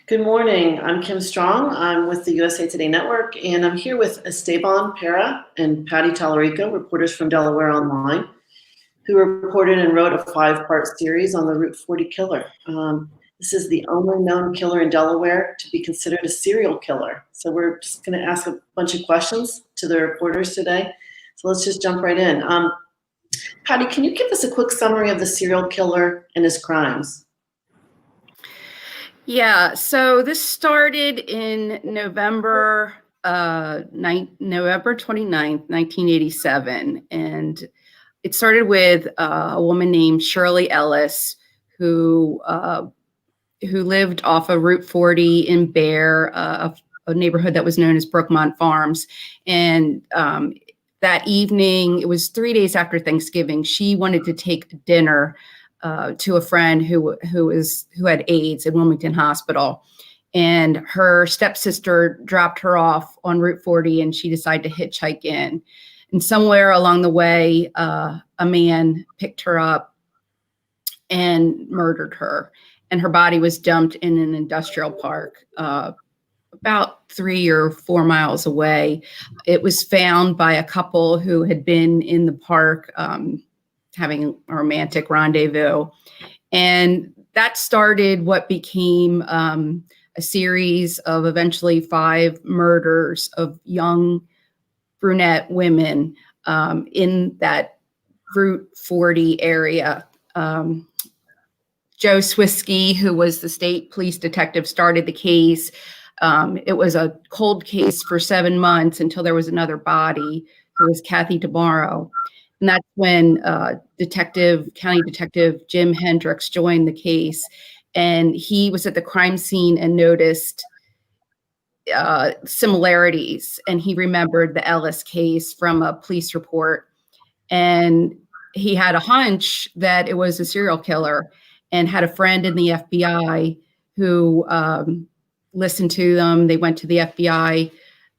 Good morning. I'm Kim Strong. I'm with the USA Today Network, and I'm here with Esteban, Parra, and Patty Talorico, reporters from Delaware Online, who reported and wrote a 5-part series on the Route 40 killer. This is the only known killer in Delaware to be considered a serial killer. So we're just going to ask a bunch of questions to the reporters today. So let's just jump right in. Patty, can you give us a quick summary of the serial killer and his crimes? Yeah, so this started in November 29th, 1987, and it started with a woman named Shirley Ellis who lived off of Route 40 in Bear, a neighborhood that was known as Brookmont Farms. And that evening, it was 3 days after Thanksgiving, she wanted to take dinner to a friend who had AIDS in Wilmington Hospital, and her stepsister dropped her off on Route 40, and she decided to hitchhike in. And somewhere along the way, a man picked her up and murdered her, and her body was dumped in an industrial park about 3 or 4 miles away. It was found by a couple who had been in the park having a romantic rendezvous. And that started what became a series of eventually 5 murders of young brunette women in that Route 40 area. Joe Swisky, who was the state police detective, started the case. It was a cold case for 7 months until there was another body, who was Kathy Tomorrow. And that's when County Detective Jim Hendricks joined the case. And he was at the crime scene and noticed similarities. And he remembered the Ellis case from a police report. And he had a hunch that it was a serial killer, and had a friend in the FBI who listened to them. They went to the FBI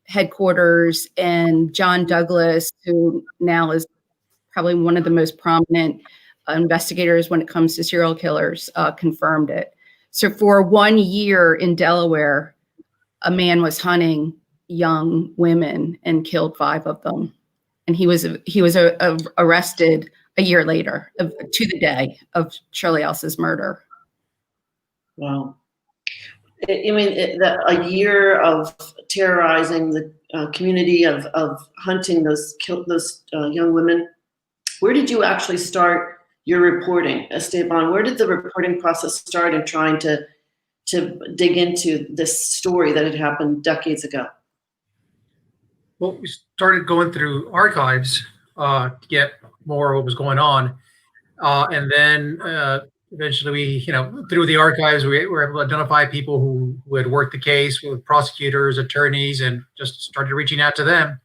headquarters, and John Douglas, who now is probably one of the most prominent investigators when it comes to serial killers, confirmed it. So for 1 year in Delaware, a man was hunting young women and killed 5 of them. And he was arrested a year later, to the day of Shirley Ellis's murder. Wow. I mean, a year of terrorizing the community, of hunting those young women. Where did you actually start your reporting, Esteban? Where did the reporting process start in trying to dig into this story that had happened decades ago? Well, we started going through archives to get more of what was going on. And then eventually we, through the archives, we were able to identify people who had worked the case with prosecutors, attorneys, and just started reaching out to them.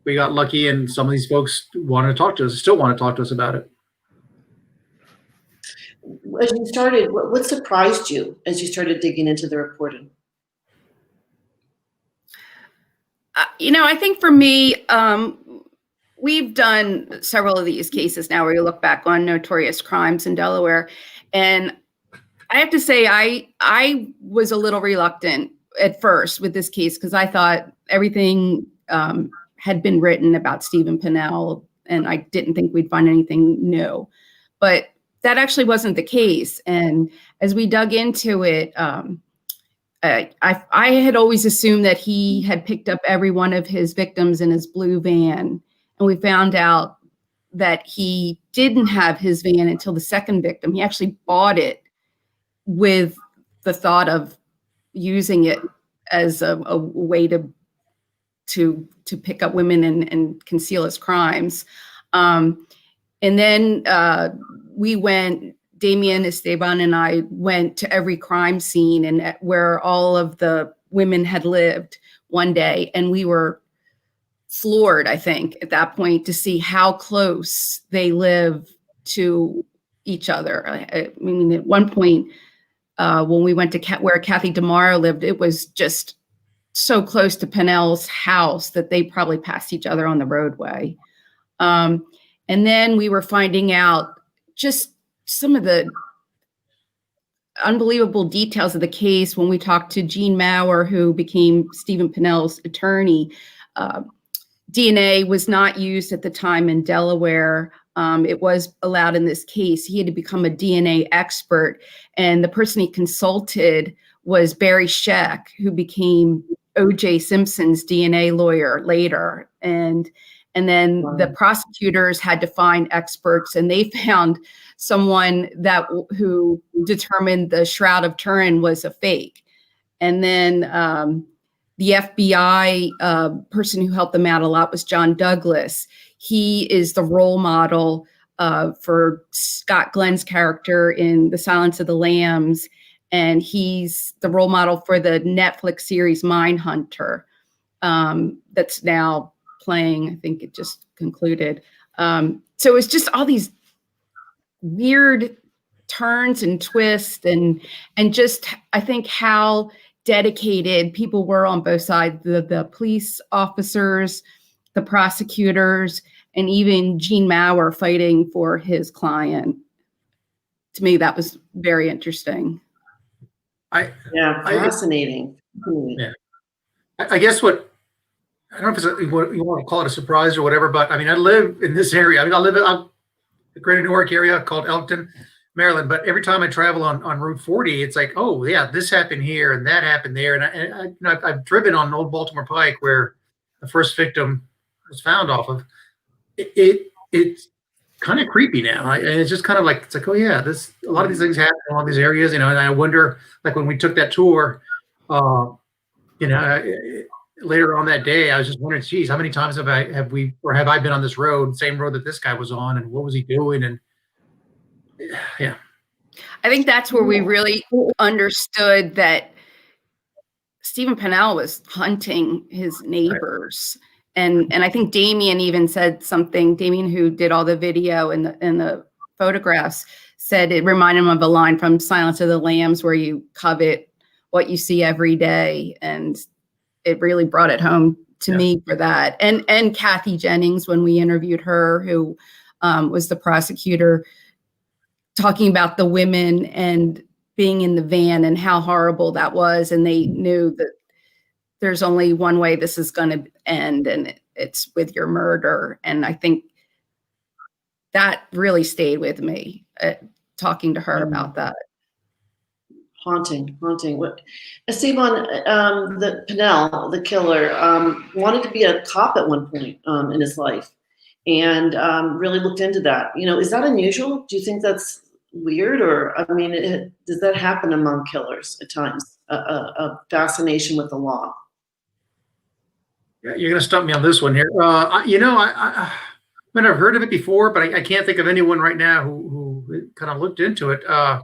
We got lucky, and some of these folks wanted to talk to us, still want to talk to us about it. As you started, what surprised you as you started digging into the reporting? I think for me, we've done several of these cases now where you look back on notorious crimes in Delaware. And I have to say, I was a little reluctant at first with this case, because I thought everything had been written about Stephen Pinnell, and I didn't think we'd find anything new. But that actually wasn't the case. And as we dug into it, I had always assumed that he had picked up every one of his victims in his blue van. And we found out that he didn't have his van until the second victim. He actually bought it with the thought of using it as a way to pick up women and conceal his crimes. And then Damien, Esteban, and I went to every crime scene and where all of the women had lived one day. And we were floored, I think, at that point, to see how close they live to each other. I mean, at one point, when we went to where Kathy Tomorrow lived, it was just so close to Pinnell's house that they probably passed each other on the roadway. And then we were finding out just some of the unbelievable details of the case. When we talked to Gene Maurer, who became Stephen Pennell's attorney, DNA was not used at the time in Delaware. It was allowed in this case. He had to become a DNA expert, and the person he consulted was Barry Scheck, who became O.J. Simpson's DNA lawyer later. And then the prosecutors had to find experts, and they found someone who determined the Shroud of Turin was a fake. And then the FBI person who helped them out a lot was John Douglas. He is the role model for Scott Glenn's character in The Silence of the Lambs, and he's the role model for the Netflix series Mindhunter that's now playing. I think it just concluded. So it's just all these weird turns and twists, and just I think how dedicated people were on both sides, the police officers, the prosecutors, and even Gene Maurer fighting for his client. To me, that was very interesting. Fascinating. Yeah. I guess I don't know if it's what you want to call it, a surprise or whatever, but I mean, I live in this area. I mean, I live in the greater Newark area called Elkton, Maryland. But every time I travel on Route 40, it's like, oh yeah, this happened here and that happened there. And I've driven on Old Baltimore Pike where the first victim was found off of. It's kind of creepy now. And it's just kind of like, it's like, oh yeah, a lot of these things happen in all these areas, and I wonder, like when we took that tour, later on that day, I was just wondering, geez, how many times have I been on this road, same road that this guy was on, and what was he doing? And yeah, I think that's where we really understood that Stephen Pennell was hunting his neighbors. Right. And I think Damien even said something. Damien, who did all the video and the photographs, said it reminded him of a line from Silence of the Lambs, where you covet what you see every day. And it really brought it home to me for that. And Kathy Jennings, when we interviewed her, who was the prosecutor, talking about the women and being in the van and how horrible that was. And they knew that there's only one way this is going to end, and it's with your murder. And I think that really stayed with me, talking to her about that. Haunting. What Esteban, the Pennell, the killer, wanted to be a cop at one point in his life, and really looked into that. Is that unusual? Do you think that's weird, or I mean, does that happen among killers at times? A fascination with the law. Yeah, you're going to stump me on this one here. I mean, I've heard of it before, but I can't think of anyone right now who kind of looked into it. I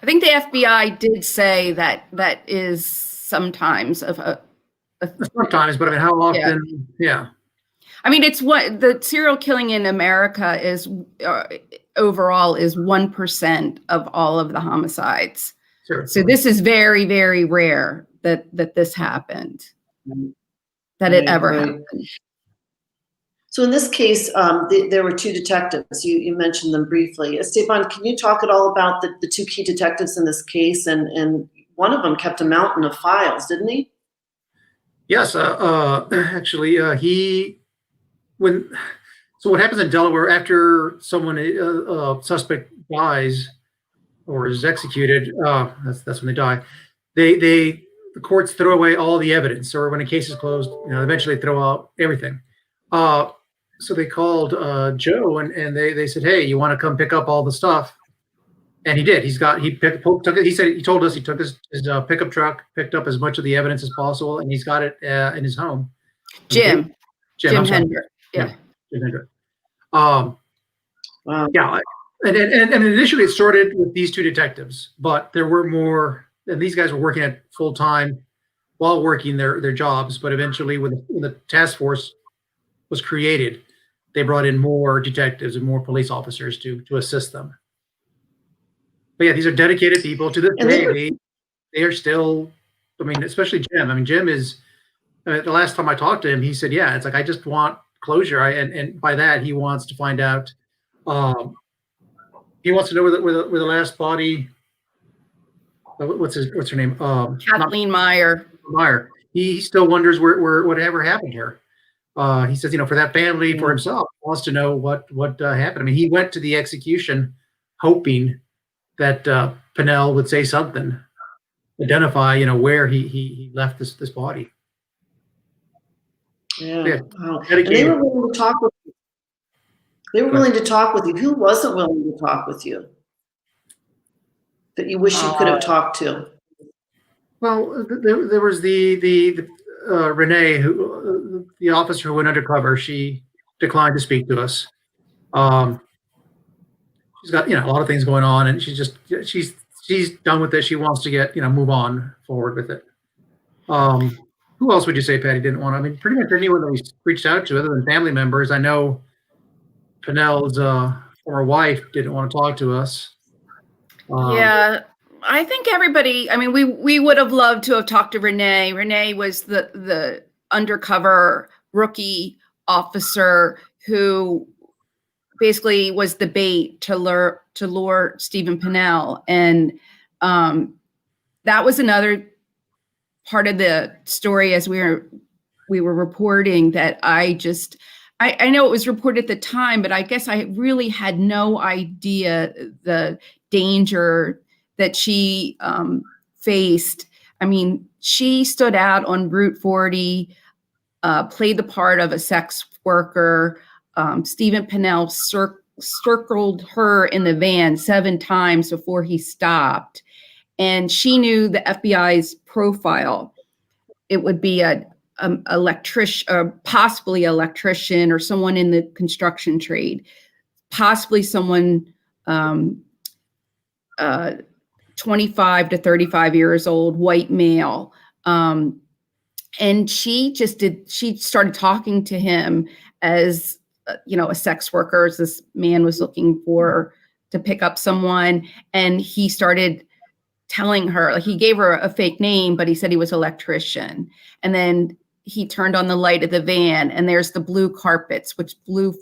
think the FBI did say that is sometimes sometimes, but I mean, how often? Yeah. I mean, it's what the serial killing in America is overall is 1% of all of the homicides. Sure. So this is very, very rare that this happened. That it ever happened. So in this case, there were two detectives. You mentioned them briefly. Esteban, can you talk at all about the two key detectives in this case? And one of them kept a mountain of files, didn't he? Yes, actually, so what happens in Delaware after someone, a suspect dies or is executed, that's when they die. The courts throw away all the evidence, or when a case is closed, eventually they throw out everything. So they called Joe and they said, hey, you want to come pick up all the stuff? And he did. He took it. He told us he took his pickup truck, picked up as much of the evidence as possible, and he's got it in his home. Jim Hendrick. Yeah. Jim Hendrick. Wow. Yeah. And initially it started with these two detectives, but there were more, and these guys were working at full time while working their jobs. But eventually when the task force was created, they brought in more detectives and more police officers to assist them. But yeah, these are dedicated people. To this day, they are still, I mean, especially Jim. I mean, Jim is, the last time I talked to him, he said, yeah, it's like, I just want closure. And by that, he wants to find out, he wants to know where the last body what's her name? Kathleen Meyer. Meyer. He still wonders where whatever happened here. He says, for that family, for himself, wants to know what happened. I mean, he went to the execution hoping that Pinnell would say something, identify, where he left this body. Yeah. Wow. And they were willing to talk with you. They were willing to talk with you. Who wasn't willing to talk with you that you wish you could have talked to? Well, there was the Renee, who the officer who went undercover. She declined to speak to us. She's got a lot of things going on, and she's done with it. She wants to get move on forward with it. Who else would you say Patty didn't want? I mean, pretty much anyone that we reached out to, other than family members. I know Pinnell's former wife didn't want to talk to us. Yeah, I think everybody. I mean, we would have loved to have talked to Renee. Renee was the undercover rookie officer who basically was the bait to lure Stephen Pinnell, and that was another part of the story as we were reporting that I know it was reported at the time, but I guess I really had no idea the danger that she faced. I mean, she stood out on Route 40, played the part of a sex worker. Stephen Pinnell circled her in the van 7 times before he stopped. And she knew the FBI's profile. It would be a electrician, or possibly electrician, or someone in the construction trade, possibly someone 25 to 35 years old, white male. And she started talking to him as, a sex worker, as this man was looking to pick up someone. And he started telling her, like, he gave her a fake name, but he said he was an electrician. And then he turned on the light of the van, and there's the blue carpets, which blue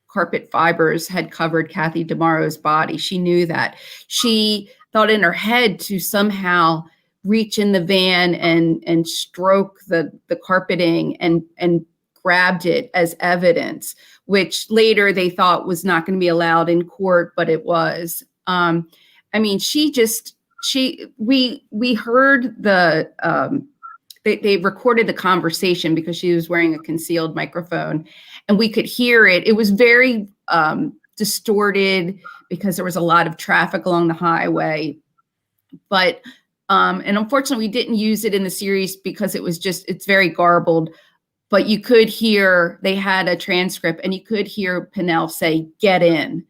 carpet fibers had covered Kathy DeMaro's body. She knew that. She thought in her head to somehow reach in the van and stroke the carpeting and grabbed it as evidence, which later they thought was not going to be allowed in court, but it was. I mean, we heard they recorded the conversation because she was wearing a concealed microphone, and we could hear it. It was very distorted because there was a lot of traffic along the highway. But, and unfortunately we didn't use it in the series because it's very garbled, but you could hear, they had a transcript and you could hear Pinnell say, "Get in."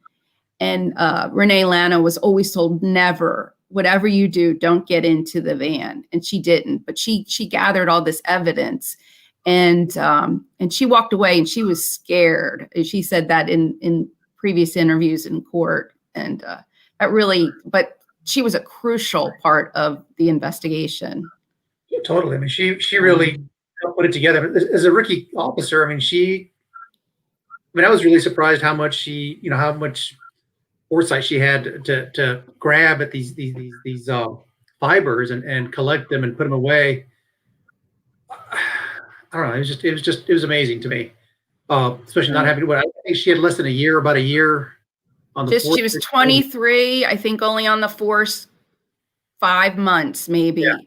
And Renee Lana was always told, never, whatever you do, don't get into the van. And she didn't, but she gathered all this evidence, and she walked away, and she was scared. And she said that in previous interviews in court. And that really, but she was a crucial part of the investigation. Yeah, totally. I mean, she really put it together as a rookie officer. I mean, I was really surprised how much how much foresight she had to grab at these fibers and collect them and put them away. I don't know. It was amazing to me. Especially not having I think she had less than about a year on the force. She was 23, I think, only on the force 5 months, maybe. Yeah.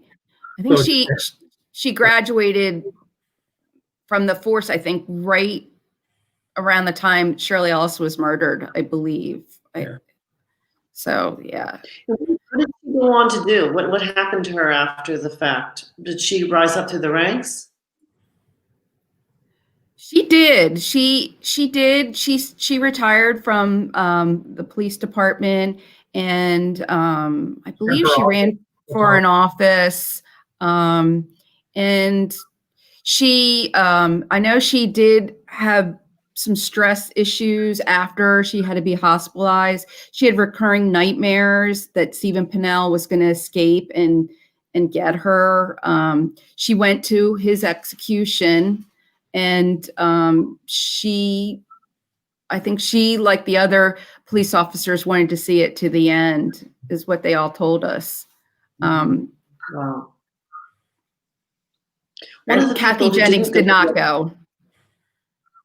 I think she graduated from the force, I think, right around the time Shirley Ellis was murdered, I believe. Yeah. So, yeah. What did she go on to do? What happened to her after the fact? Did she rise up through the ranks? She did. She did. She retired from the police department, and I believe she ran for an office. And she, I know she did have some stress issues after she had to be hospitalized. She had recurring nightmares that Stephen Pinnell was going to escape and get her. She went to his execution, and I think she, like the other police officers, wanted to see it to the end, is what they all told us. Wow. One of And the Kathy people who Jennings didn't did not go.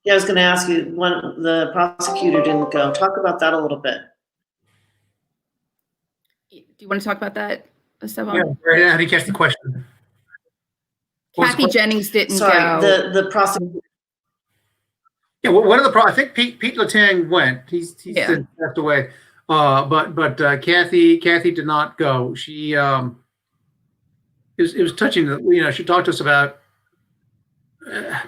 Yeah, I was going to ask you, the prosecutor didn't go. Talk about that a little bit. Do you want to talk about that, Esteban? Yeah, right. I didn't catch the question. Kathy Jennings didn't Sorry, go. the prosecutor. Yeah, well, one of the I think Pete Letang went. He's since passed away. But Kathy did not go. She it was touching. She talked to us about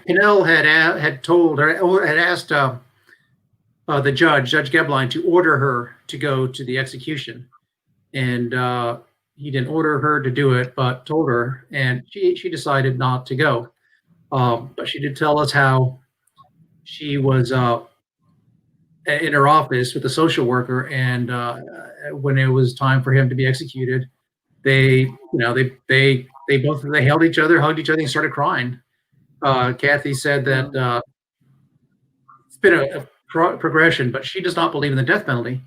Pinnell had asked the Judge Gebline, to order her to go to the execution, and he didn't order her to do it, but told her, and she decided not to go. But she did tell us how she was in her office with the social worker, and when it was time for him to be executed, they held each other, hugged each other, and started crying. Kathy said that it's been a progression, but she does not believe in the death penalty.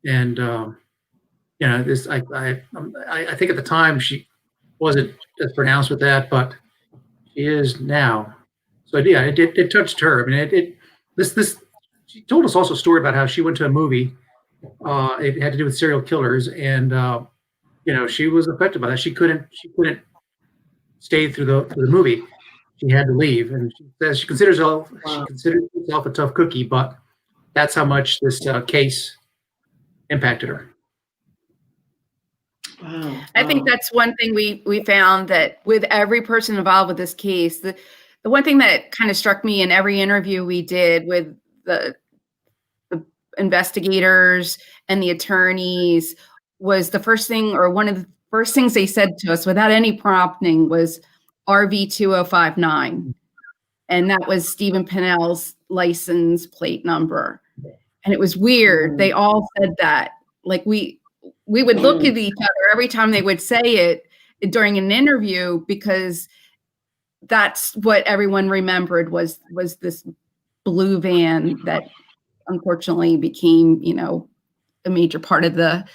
And this I think at the time she wasn't as pronounced with that, but she is now. So yeah, it touched her. I mean, this she told us also a story about how she went to a movie. It had to do with serial killers, and she was affected by that. She couldn't stay through the movie. She had to leave, and she says she considers herself a tough cookie, but that's how much this case impacted her. Wow. I think that's one thing we found, that with every person involved with this case, the one thing that kind of struck me in every interview we did with the investigators and the attorneys was the first thing, or one of the first things they said to us without any prompting, was RV 2059. And that was Stephen Pinnell's license plate number. And it was weird. They all said that. Like we would look at each other every time they would say it during an interview, because that's what everyone remembered was this blue van that unfortunately became, a major part of the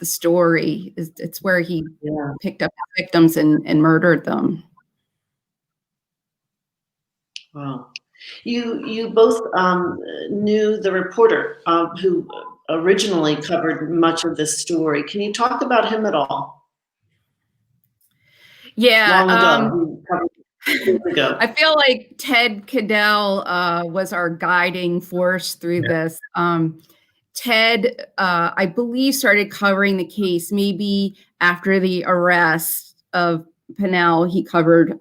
story. It's where he picked up victims and murdered them. Wow. You both knew the reporter who originally covered much of this story. Can you talk about him at all? Yeah. Long ago. I feel like Ted Cadell was our guiding force through this. Ted, I believe, started covering the case maybe after the arrest of Pinnell. He covered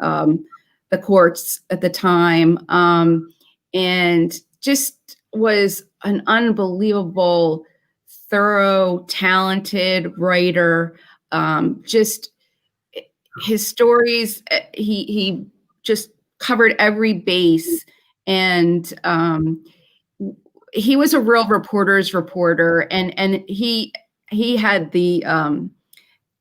the courts at the time, and just was an unbelievable, thorough, talented writer. Just his stories, he just covered every base, and he was a real reporter's reporter, and he had the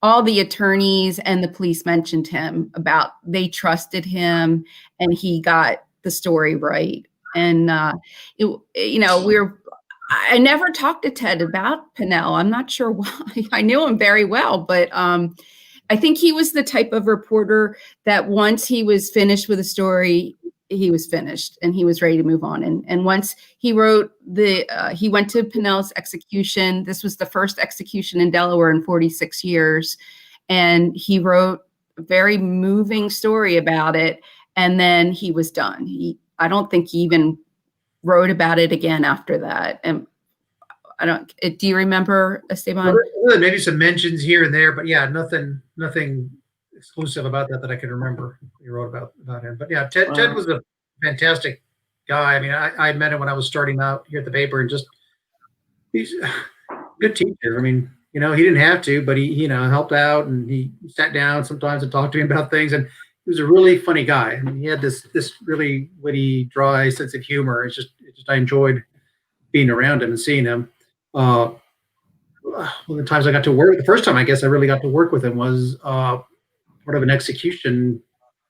all the attorneys and the police mentioned him about, they trusted him, and he got the story right. And I never talked to Ted about Pinnell. I'm not sure why. I knew him very well, but I think he was the type of reporter that once he was finished with a story, he was finished and he was ready to move on. And once he wrote he went to Pinnell's execution. This was the first execution in Delaware in 46 years. And he wrote a very moving story about it. And then he was done. I don't think he even wrote about it again after that. And do you remember, Esteban? Well, maybe some mentions here and there, but yeah, nothing exclusive about that I can remember. You wrote about him, but yeah, Ted was a fantastic guy. I mean, I met him when I was starting out here at the paper, and he's a good teacher. I mean, he didn't have to, but he helped out, and he sat down sometimes and talked to me about things. And he was a really funny guy. I mean, he had this really witty, dry sense of humor. It's just I enjoyed being around him and seeing him. One of the times I got to work, the first time I guess I really got to work with him was part of an execution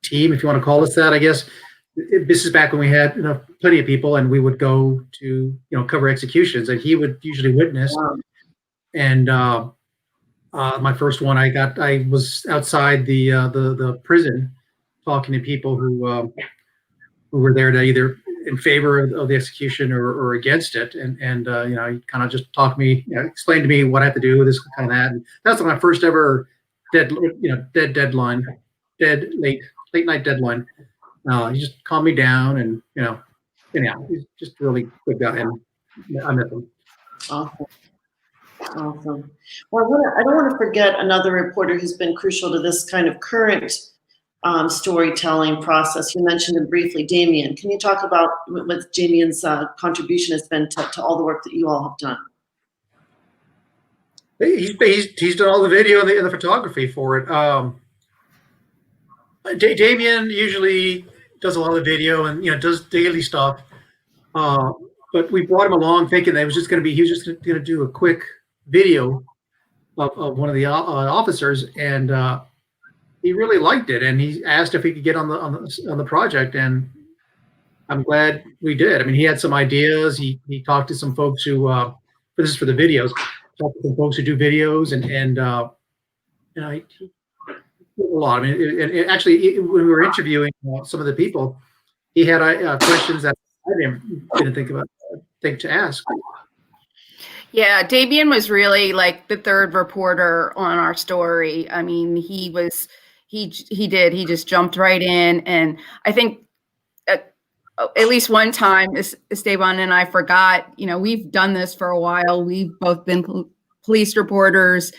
team, if you want to call us that, I guess. This is back when we had plenty of people, and we would go to cover executions, and he would usually witness. Wow. And My first one, I was outside the prison talking to people who were there to either in favor of the execution or against it, and you know, he kind of just talked to me, you know, explained to me what I had to do with this kind of that. And that's my first ever dead late night deadline. He just calmed me down, and you know, anyhow, he's just a really good guy, and I met him. Awesome. Awesome. Well, I don't want to forget another reporter who's been crucial to this kind of current storytelling process. You mentioned him briefly, Damien. Can you talk about what Damien's contribution has been to all the work that you all have done? He's done all the video and the photography for it. Damien usually does a lot of the video and, you know, does daily stuff. But we brought him along thinking that he was just going to do a quick video of one of the officers, and he really liked it, and he asked if he could get on the project, and I'm glad we did. I mean, he had some ideas. He talked to some folks who this is for the videos. Talked to some folks who do videos, and you know, he did a lot. I mean, actually, when we were interviewing some of the people, he had questions that I didn't think to ask. Yeah, Damien was really like the third reporter on our story. I mean, he just jumped right in. And I think at least one time, Esteban and I forgot, you know, we've done this for a while. We've both been police reporters.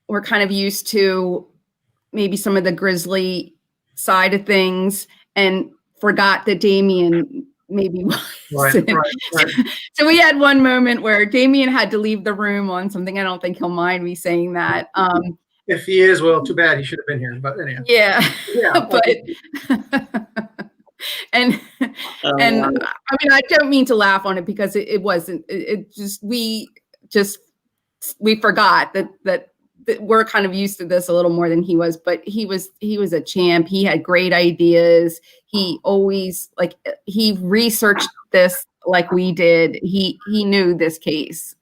We're kind of used to maybe some of the grisly side of things and forgot that Damien maybe was. Right. So we had one moment where Damien had to leave the room on something. I don't think he'll mind me saying that. If he is, well, too bad. He should have been here. But anyhow. Yeah. But and Oh, and wow. I mean, I don't mean to laugh on it because it wasn't. It just we forgot that we're kind of used to this a little more than he was. But he was a champ. He had great ideas. He always he researched this like we did. He knew this case.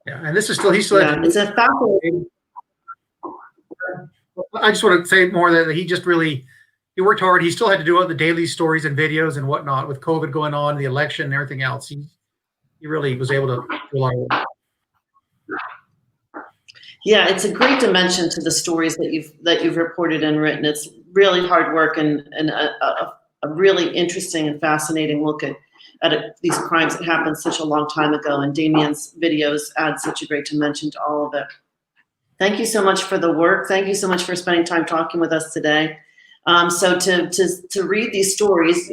Yeah, and this is still It's a fascinating. I just want to say more that he worked hard. He still had to do all the daily stories and videos and whatnot with COVID going on, the election and everything else. He really was able to do a lot of work. Yeah, it's a great dimension to the stories that you've reported and written. It's really hard work and a really interesting and fascinating look at these crimes that happened such a long time ago. And Damien's videos add such a great dimension to all of it. Thank you so much for the work. Thank you so much for spending time talking with us today. So to read these stories,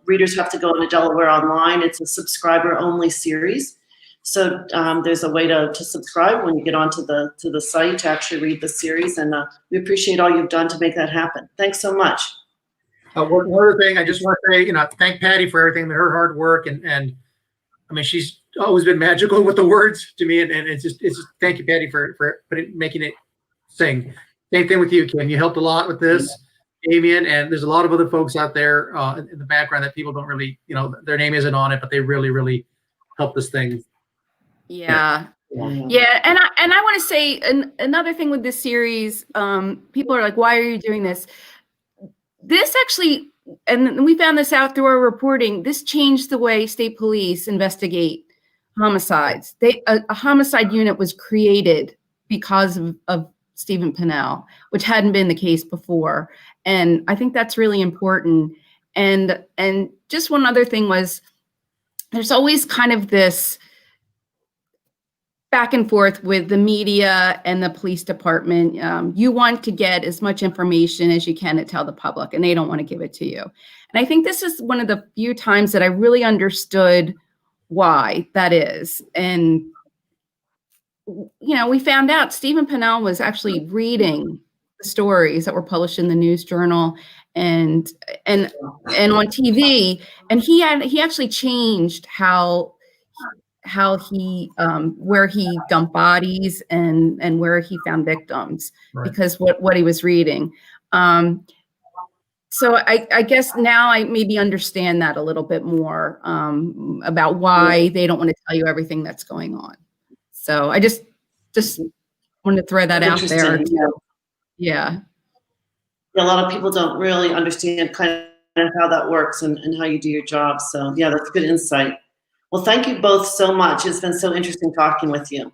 readers have to go into Delaware Online. It's a subscriber-only series. So there's a way to subscribe when you get onto the site to actually read the series, and we appreciate all you've done to make that happen. Thanks so much. One other thing, I just want to say, you know, thank Patty for everything, her hard work, and I mean, she's always been magical with the words to me, and it's just thank you, Patty, for making it sing. Same thing with you, Kim. You helped a lot with this, Damien, and there's a lot of other folks out there in the background that people don't really, you know, their name isn't on it, but they really, really helped this thing. Yeah. And I want to say another thing with this series. People are like, why are you doing this? This actually, and we found this out through our reporting, this changed the way state police investigate homicides. A homicide unit was created because of Stephen Pennell, which hadn't been the case before. And I think that's really important. And just one other thing was, there's always kind of this back and forth with the media and the police department. You want to get as much information as you can to tell the public, and they don't want to give it to you. And I think this is one of the few times that I really understood why that is. And, you know, we found out Stephen Pennell was actually reading the stories that were published in the News Journal and on TV, and he actually changed how he where he dumped bodies and where he found victims, right, because what he was reading. So I guess now I maybe understand that a little bit more about why they don't want to tell you everything that's going on. So I just wanted to throw that out there. Interesting, Yeah. A lot of people don't really understand kind of how that works and how you do your job. So yeah, that's good insight. Well, thank you both so much. It's been so interesting talking with you.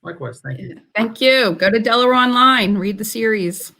Likewise, thank you. Thank you. Go to Delaware Online, read the series.